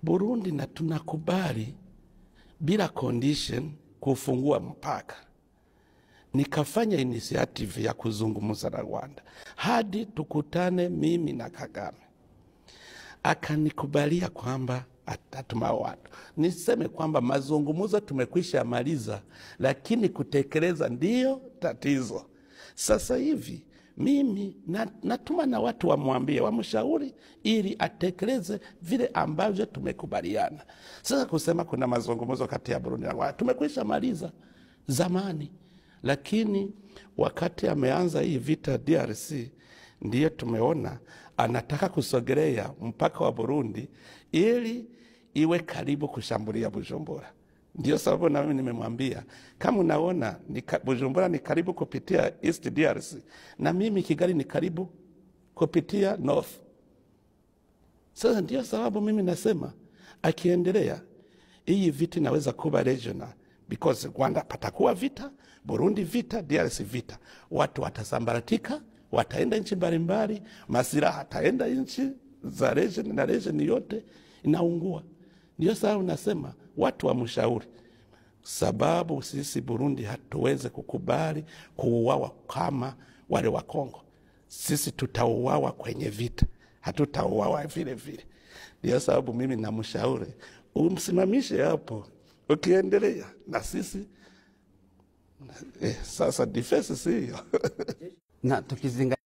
Burundi na tunakubali bila condition kufungua mpaka. Nikafanya initiative ya kuzungumza na Rwanda hadi tukutane mimi na Kagame. Akanikubalia kwamba atatuma watu. Niseme kwamba mazungumzo tumekwisha maliza, lakini kutekeleza ndiyo tatizo. Sasa hivi mimi natuma na watu wamwambie, wamshauri ili atekeleze vile ambavyo tumekubaliana. Sasa kusema kuna mazungumzo kati ya Burundi na Rwanda, tumekwisha maliza zamani. Lakini wakati ameanza hii vita DRC, ndiyo tumeona anataka kusogelea mpaka wa Burundi ili iwe karibu kushambulia Bujumbura. Ndiyo sababu na mimi nimemwambia, kama unaona Bujumbura ni karibu kupitia East DRC, na mimi Kigali ni karibu kupitia North. Sasa ndiyo sababu mimi nasema akiendelea hii vita inaweza kuwa regional, because Rwanda patakuwa vita, Burundi vita, DRC vita. Watu watasambaratika, wataenda nchi mbalimbali, masira hataenda nchi za region, na region yote inaungua. Ndiyo sababu nasema watu wa mshauri, sababu sisi Burundi hatuweze kukubali kuuawa kama wale wa Kongo. Sisi tutauawa kwenye vita, hatutauawa vile vile. Ndiyo sababu mimi na mshauri umsimamishe hapo, ukiendelea na sisi sasa defense siyo. Na tukizingatia